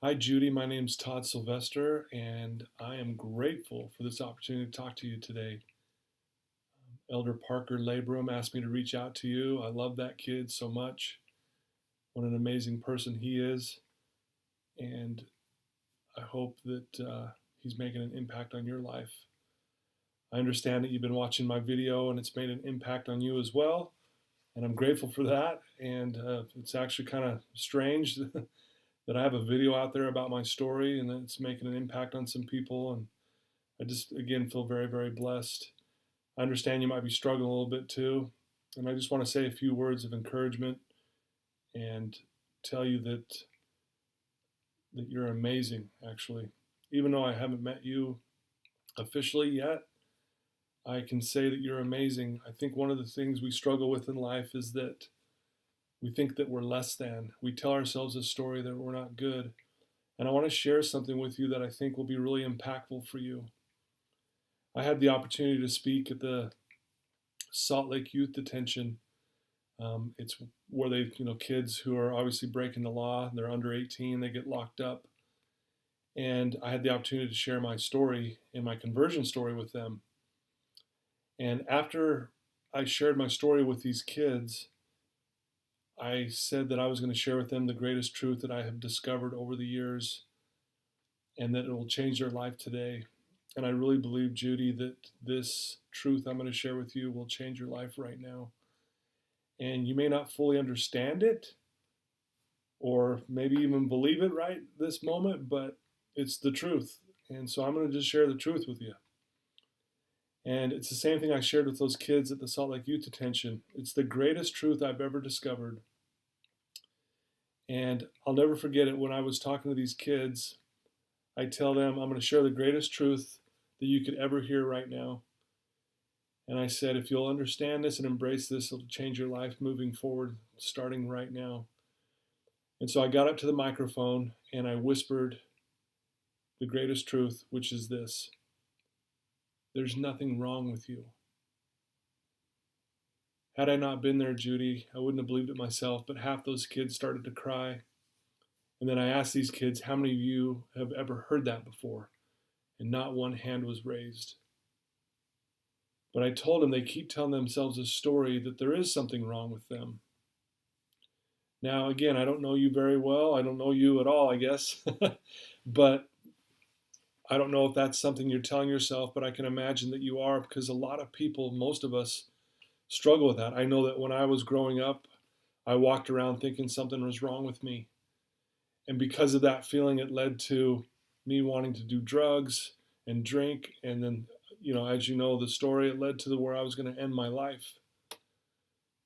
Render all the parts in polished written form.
Hi, Judy. My name's Todd Sylvester, and I am grateful for this opportunity to talk to you today. Elder Parker Labrum asked me to reach out to you. I love that kid so much. What an amazing person he is, and I hope that he's making an impact on your life. I understand that you've been watching my video, and it's made an impact on you as well, and I'm grateful for that. And it's actually kind of strange that I have a video out there about my story, and that it's making an impact on some people. And I just, again, feel very, very blessed. I understand you might be struggling a little bit too. And I just want to say a few words of encouragement and tell you that you're amazing, actually. Even though I haven't met you officially yet, I can say that you're amazing. I think one of the things we struggle with in life is that we think that we're less than. We tell ourselves a story that we're not good. And I want to share something with you that I think will be really impactful for you. I had the opportunity to speak at the Salt Lake Youth Detention. It's where kids who are obviously breaking the law, they're under 18, they get locked up. And I had the opportunity to share my story and my conversion story with them. And after I shared my story with these kids, I said that I was going to share with them the greatest truth that I have discovered over the years and that it will change their life today. And I really believe, Judy, that this truth I'm going to share with you will change your life right now. And you may not fully understand it or maybe even believe it right this moment, but it's the truth. And so I'm going to just share the truth with you. And it's the same thing I shared with those kids at the Salt Lake Youth Detention. It's the greatest truth I've ever discovered. And I'll never forget it. When I was talking to these kids, I tell them I'm going to share the greatest truth that you could ever hear right now. And I said, if you'll understand this and embrace this, it'll change your life moving forward, starting right now. And so I got up to the microphone and I whispered the greatest truth, which is this: there's nothing wrong with you. Had I not been there, Judy, I wouldn't have believed it myself, but half those kids started to cry. And then I asked these kids, how many of you have ever heard that before? And not one hand was raised. But I told them they keep telling themselves a story that there is something wrong with them. Now, again, I don't know you very well. I don't know you at all, I guess. But I don't know if that's something you're telling yourself, but I can imagine that you are, because a lot of people, most of us, struggle with that. I know that when I was growing up, I walked around thinking something was wrong with me. And because of that feeling, it led to me wanting to do drugs and drink. And then, as you know the story, it led to where I was going to end my life.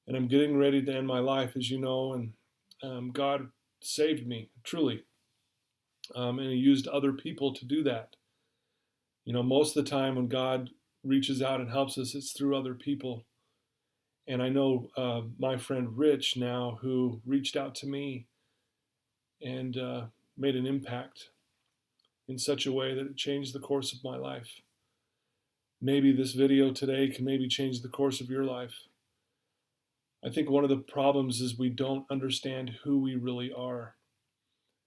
And I'm getting ready to end my life, as you know, and God saved me, truly. And He used other people to do that. Most of the time when God reaches out and helps us, it's through other people. And I know my friend Rich now, who reached out to me and made an impact in such a way that it changed the course of my life. Maybe this video today can maybe change the course of your life. I think one of the problems is we don't understand who we really are.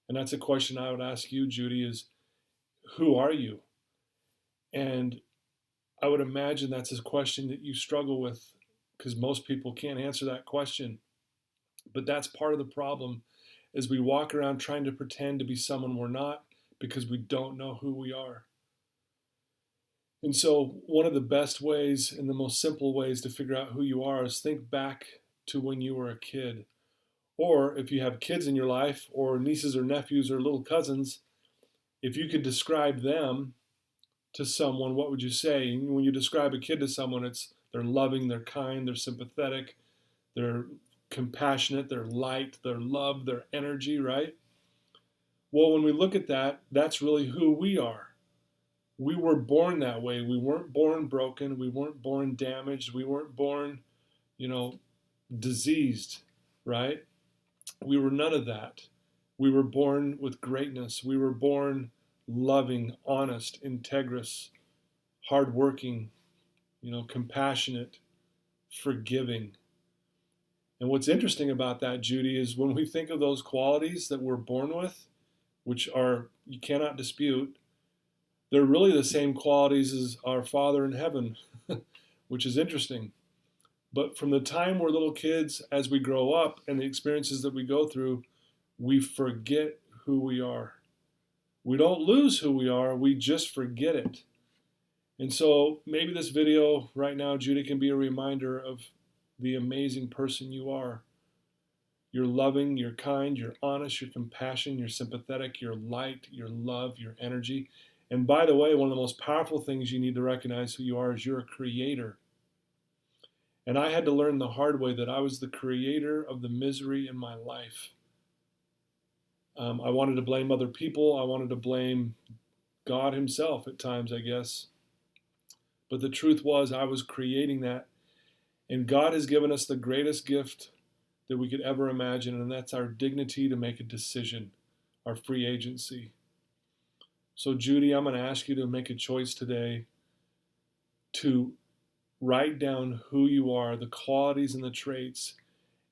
And that's a question I would ask you, Judy, is who are you? And I would imagine that's a question that you struggle with, because most people can't answer that question. But that's part of the problem, is we walk around trying to pretend to be someone we're not because we don't know who we are. And so one of the best ways and the most simple ways to figure out who you are is think back to when you were a kid. Or if you have kids in your life, or nieces or nephews or little cousins, if you could describe them to someone, what would you say? And when you describe a kid to someone, it's they're loving, they're kind, they're sympathetic, they're compassionate, they're light, they're love, they're energy, right? Well, when we look at that, that's really who we are. We were born that way. We weren't born broken. We weren't born damaged. We weren't born, diseased, right? We were none of that. We were born with greatness. We were born loving, honest, integrous, hardworking, compassionate, forgiving. And what's interesting about that, Judy, is when we think of those qualities that we're born with, which are you cannot dispute, they're really the same qualities as our Father in heaven, which is interesting. But from the time we're little kids, as we grow up and the experiences that we go through, we forget who we are. We don't lose who we are, we just forget it. And so maybe this video right now, Judy, can be a reminder of the amazing person you are. You're loving, you're kind, you're honest, you're compassionate, you're sympathetic, you're light, you're love, you're energy. And by the way, one of the most powerful things you need to recognize who you are is you're a creator. And I had to learn the hard way that I was the creator of the misery in my life. I wanted to blame other people. I wanted to blame God himself at times, I guess. But the truth was I was creating that. And God has given us the greatest gift that we could ever imagine, and that's our dignity to make a decision, our free agency. So Judy, I'm going to ask you to make a choice today to write down who you are, the qualities and the traits,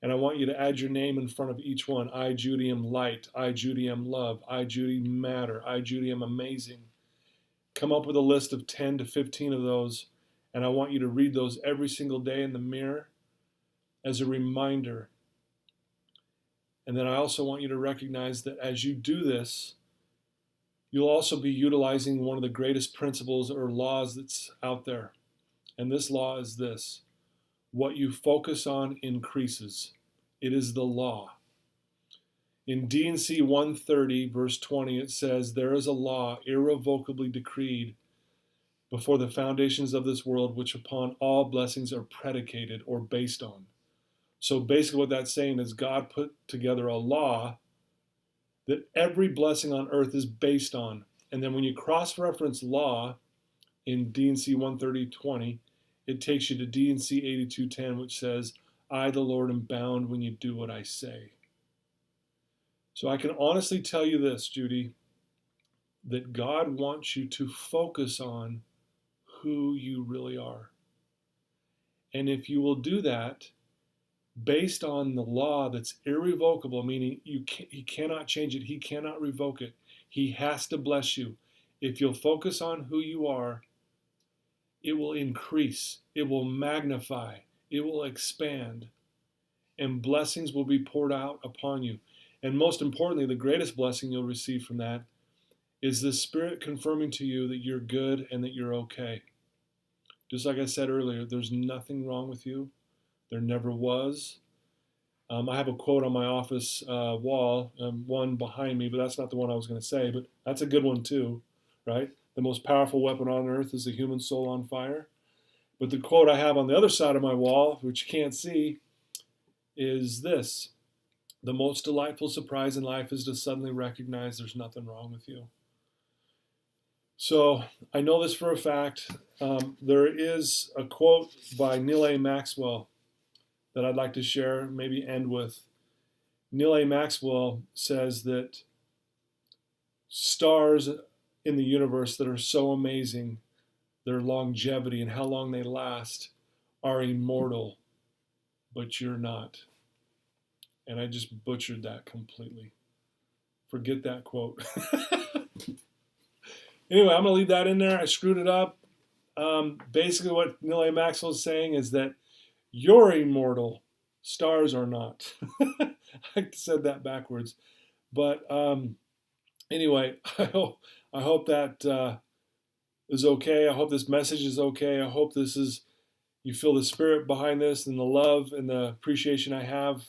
and I want you to add your name in front of each one. I, Judy, am light. I, Judy, am love. I, Judy, matter. I, Judy, am amazing. Come up with a list of 10 to 15 of those, and I want you to read those every single day in the mirror as a reminder. And then I also want you to recognize that as you do this, you'll also be utilizing one of the greatest principles or laws that's out there. And this law is this: what you focus on increases. It is the law. In D&C 130, verse 20, it says, there is a law irrevocably decreed before the foundations of this world, which upon all blessings are predicated or based on. So basically what that's saying is God put together a law that every blessing on earth is based on. And then when you cross-reference law in D&C 130:20, it takes you to D&C 82:10, which says, I, the Lord, am bound when you do what I say. So I can honestly tell you this, Judy, that God wants you to focus on who you really are. And if you will do that, based on the law that's irrevocable, meaning he cannot change it, he cannot revoke it, he has to bless you. If you'll focus on who you are, it will increase, it will magnify, it will expand, and blessings will be poured out upon you. And most importantly, the greatest blessing you'll receive from that is the Spirit confirming to you that you're good and that you're okay. Just like I said earlier, there's nothing wrong with you. There never was. I have a quote on my office wall, one behind me, but that's not the one I was going to say, but that's a good one too, right? The most powerful weapon on earth is the human soul on fire. But the quote I have on the other side of my wall, which you can't see, is this: the most delightful surprise in life is to suddenly recognize there's nothing wrong with you. So I know this for a fact. There is a quote by Neil A. Maxwell that I'd like to share, maybe end with. Neil A. Maxwell says that stars in the universe that are so amazing, their longevity and how long they last, are immortal, but you're not. And I just butchered that completely. Forget that quote. Anyway, I'm going to leave that in there. I screwed it up. Basically what Neil A. Maxwell is saying is that you're immortal. Stars are not. I said that backwards. But anyway, I hope that is okay. I hope this message is okay. I hope this is, you feel the spirit behind this and the love and the appreciation I have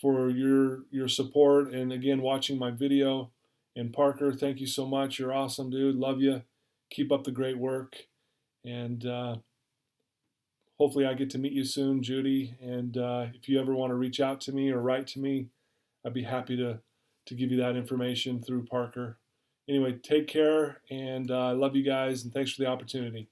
for your support and again watching my video. And Parker, thank you so much. You're awesome, dude. Love you. Keep up the great work. And hopefully I get to meet you soon, Judy. And if you ever want to reach out to me or write to me, I'd be happy to give you that information through Parker. Anyway, take care, and I love you guys, and thanks for the opportunity.